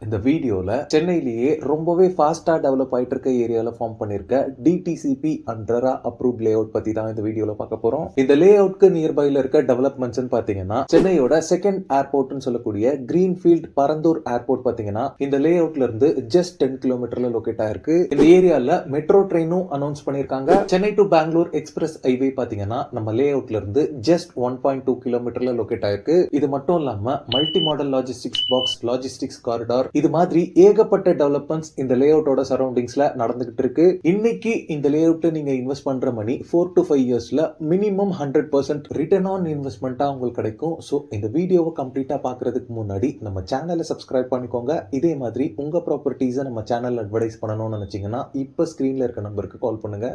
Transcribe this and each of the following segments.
இந்த வீடியோல சென்னையிலேயே ரொம்பவே ஃபாஸ்டா டெவலப் ஆயிட்டு இருக்க ஏரியால ஃபார்ம் பண்ணிருக்க DTCP and RERA approved lay out பத்தி தான் இந்த வீடியோல பார்க்க போறோம். இந்த லே அவுட்க்கு நியர்பைல இருக்க டெவலப்மெண்ட்ஸ் பாத்தீங்கன்னா சென்னையோட செகண்ட் ஏர்போர்ட்னு சொல்லக்கூடிய கிரீன்ஃபீல்ட் பரந்தூர் ஏர்போர்ட் பாத்தீங்கன்னா இந்த லே அவுட்ல இருந்து ஜஸ்ட் 10 கிலோமீட்டர்ல லொகேட் ஆயிருக்கு. இந்த ஏரியால மெட்ரோ ட்ரெயினும் அனௌன்ஸ் பண்ணிருக்காங்க. Chennai to Bangalore express highway பாத்தீங்கன்னா நம்ம லே அவுட்ல இருந்து ஜஸ்ட் 1.2 கிலோமீட்டர்ல லொகேட் ஆயிருக்கு. இது மட்டும் இல்லாம multi model logistics box, logistics corridor, இது மாதிரி ஏகப்பட்ட டெவலப்மெண்ட்ஸ் இந்த லே அவுட்டோட சரௌண்டிங்ஸ்ல நடந்துகிட்டு இருக்கு. இன்னைக்கு இந்த லே அவுட் நீங்க இன்வெஸ்ட் பண்ற மணி 4 to 5 இயர்ஸ்ல மினிமம் 100% ரிட்டர்ன் ஆன் இன்வெஸ்ட்மெண்டா உங்களுக்கு கிடைக்கும். சோ இந்த வீடியோவை கம்ப்ளீட்டா பாக்குறதுக்கு முன்னாடி நம்ம சேனலை சப்ஸ்கிரைப் பண்ணிக்கோங்க. இதே மாதிரி உங்க ப்ராப்பர்ட்டிஸை நம்ம சேனல் அட்வர்டைஸ் பண்ணணும்னு நினைச்சீங்கன்னா இப்ப ஸ்கிரீன்ல இருக்க நம்பருக்கு கால் பண்ணுங்க.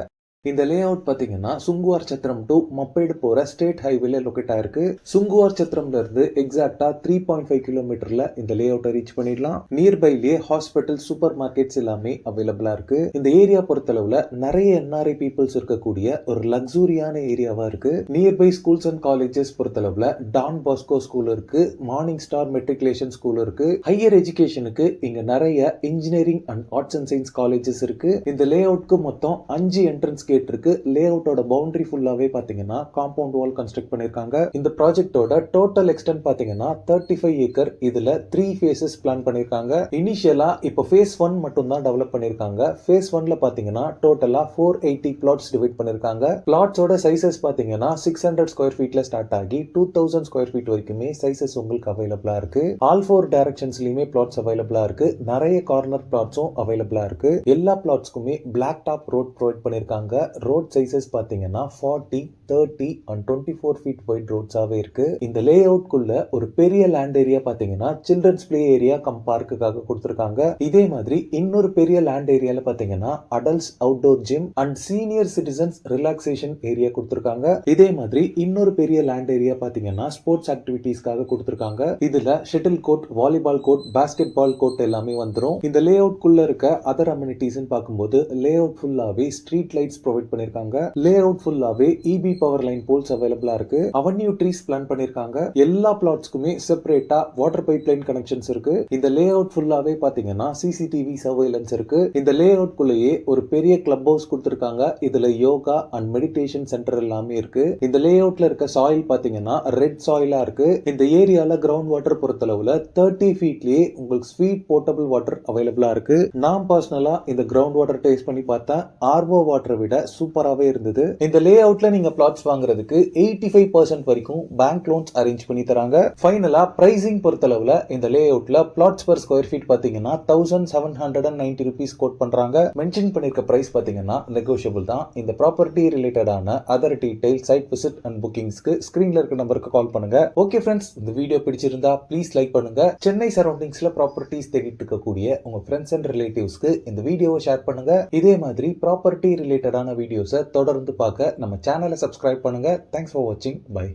இந்த லே அவுட் பாத்தீங்கன்னா சுங்குவார் சத்திரம் டு மப்பேடு போற ஸ்டேட் ஹைவேல லொகேட் ஆயிருக்கு. சுங்குவார் சத்திரம்ல இருந்து எக்ஸாக்டா 3.5 கிலோமீட்டர்ல இந்த லே அவுட்டை ரீச் பண்ணிடலாம். நியர்பைலேயே ஹாஸ்பிட்டல், சூப்பர் மார்க்கெட்ஸ் எல்லாமே அவைலபிளா இருக்கு. இந்த ஏரியா பொறுத்தளவுல நிறைய என்ஆர்ஐ பீப்புள்ஸ் இருக்கக்கூடிய ஒரு லக்ஸூரியான ஏரியாவா இருக்கு. நியர்பை ஸ்கூல்ஸ் அண்ட் காலேஜஸ் பொறுத்தளவுல டான் பாஸ்கோ ஸ்கூல் இருக்கு, மார்னிங் ஸ்டார் மெட்ரிகுலேஷன் ஸ்கூல் இருக்கு. ஹையர் எஜுகேஷனுக்கு இங்க நிறைய engineering and arts and science colleges இருக்கு. இந்த லே அவுட்க்கு மொத்தம் 5 என்ட்ரன்ஸ் கேட் இருக்கு. லே அவுட்டோட பவுண்டரி ஃபுல்லாவே பாத்தீங்கன்னா காம்பவுண்ட் வால் கன்ஸ்ட்ரக்ட் பண்ணிருக்காங்க. இந்த ப்ராஜெக்ட்டோட டோட்டல் எக்ஸ்டென்ட் பாத்தீங்கன்னா 35 ஏக்கர். இதுல 3 phases பிளான் பண்ணிருக்காங்க. இனிஷியலா இப்போ phase 1 மட்டும் தான் டெவலப் பண்ணிருக்காங்க. phase 1ல பாத்தீங்கன்னா டோட்டலா 480 plots டிவைட் பண்ணிருக்காங்க. பிளாட்ஸோட சைசஸ் பாத்தீங்கன்னா 600 ஸ்கொயர் ஃபீட்ல ஸ்டார்ட் ஆகி 2000 ஸ்கொயர் ஃபீட் வரைக்குமே சைசஸ் உங்களுக்கு அவைலபிளா இருக்கு. ஆல் 4 டைரக்ஷன்ஸ்லயுமே பிளாட்ஸ் அவைலபிளா இருக்கு. நிறைய கார்னர் பிளாட்ஸும் அவைலபிளா இருக்கு. எல்லா பிளாட்ஸ்க்குமே பிளாக் டாப் ரோட் ப்ரொவைட் பண்ணிருக்காங்க. ரோட் சைசஸ் பாத்தீங்கன்னா 40, 30 and 24 ஃபீட் வைட் ரோட்ஸாவே இருக்கு. இந்த லே அவுட்குள்ள ஒரு பெரிய லேண்ட் ஏரியா பாத்தீங்கன்னா சில்ட்ரன்ஸ் பிளே ஏரியா கம் பார்க்குக்காக கொடுத்திருக்காங்க. இதே மாதிரி இன்னொரு பெரிய லேண்ட் ஏரியால பாத்தீங்கன்னா adults outdoor gym and senior citizens relaxation area கொடுத்திருக்காங்க. இதே மாதிரி இன்னொரு பெரிய லேண்ட் ஏரியா பாத்தீங்கன்னா ஸ்போர்ட்ஸ் ஆக்டிவிட்டீஸ்க்காக கொடுத்திருக்காங்க. இதுல shuttle court, volleyball court, basketball court எல்லாமே வந்துரும். இந்த லே அவுட்குள்ள இருக்க அதர் அமெனிட்டிஸ் பார்க்கும்போது லே அவுட் ஃபுல்லாவே ஸ்ட்ரீட் லைட்ஸ் ப்ரொவைட் பண்ணிருக்காங்க. லே அவுட் ஃபுல்லாவே இபி பவர் லைன் போல்ஸ் அவைலபிளா இருக்கு. அவென்யூ ட்ரீஸ் பிளான் பண்ணிருக்காங்க. எல்லா பிளாட்ஸ்க்குமே செப்பரேட்டா வாட்டர் பைப் லைன் கனெக்ஷன்ஸ் இருக்கு. இந்த லே அவுட் ஃபுல்லாவே பாத்தீங்கன்னா சிசிடிவி சர்வேலன்ஸ் இருக்கு. இந்த லே அவுட் குள்ளேயே ஒரு பெரிய கிளப் ஹவுஸ் கொடுத்திருக்காங்க. இதுல யோகா அண்ட் மெடிடேஷன் சென்டர் எல்லாமே இருக்கு. இந்த லே அவுட்ல இருக்க சாயில் பாத்தீங்கன்னா ரெட் சாயிலா இருக்கு. இந்த ஏரியால கிரவுண்ட் வாட்டர் பொறுத்தளவுல 30 ஃபீட்லயே உங்களுக்கு ஸ்வீட் போர்ட்டபிள் வாட்டர் அவைலபிளா இருக்கு. நான் பர்சனலா இந்த கிரவுண்ட் வாட்டர் டேஸ்ட் பண்ணி பார்த்தேன். ஆர்வோ வாட்டரை விட சூப்பராகவே இருந்தது. இந்த லே அவுட்ல நீங்க பிளாட்ஸ் வாங்குறதுக்கு 85% வரைக்கும் பேங்க் லோன்ஸ் அரேஞ்ச் பண்ணி தராங்க. ஃபைனலா பிரைசிங் பொறுத்தளவுல இந்த லே அவுட்ல பிளாட்ஸ் பர் ஸ்கொயர் ஃபீட் பாத்தீங்கன்னா 1790 rupees கோட் பண்றாங்க. மென்ஷன் பண்ணிருக்க பிரைஸ் பாத்தீங்கன்னா நெகோஷியபிள் தான். இந்த ப்ராப்பர்ட்டி ரிலேட்டடான other detail, site visit and புக்கிங்ஸ்க்கு ஸ்கிரீன்ல இருக்க நம்பருக்கு கால் பண்ணுங்க. ஓகே ஃப்ரெண்ட்ஸ், இந்த வீடியோ பிடிச்சிருந்தா ப்ளீஸ் லைக் பண்ணுங்க. சென்னை சரௌண்டிங்ஸ்ல ப்ராப்பர்ட்டிஸ் தேடிட்டு இருக்கக்கூடிய உங்க ஃப்ரெண்ட்ஸ் அண்ட் ரிலேட்டிவ்ஸ்க்கு இந்த வீடியோவை ஷேர் பண்ணுங்க. இதே மாதிரி ப்ராப்பர்ட்டி ரிலேட்டடான வீடியோஸை தொடர்ந்து பார்க்க நம்ம சேனலை சப்ஸ்கிரைப் பண்ணுங்க. தேங்க்ஸ் ஃபார் வாட்சிங். பை.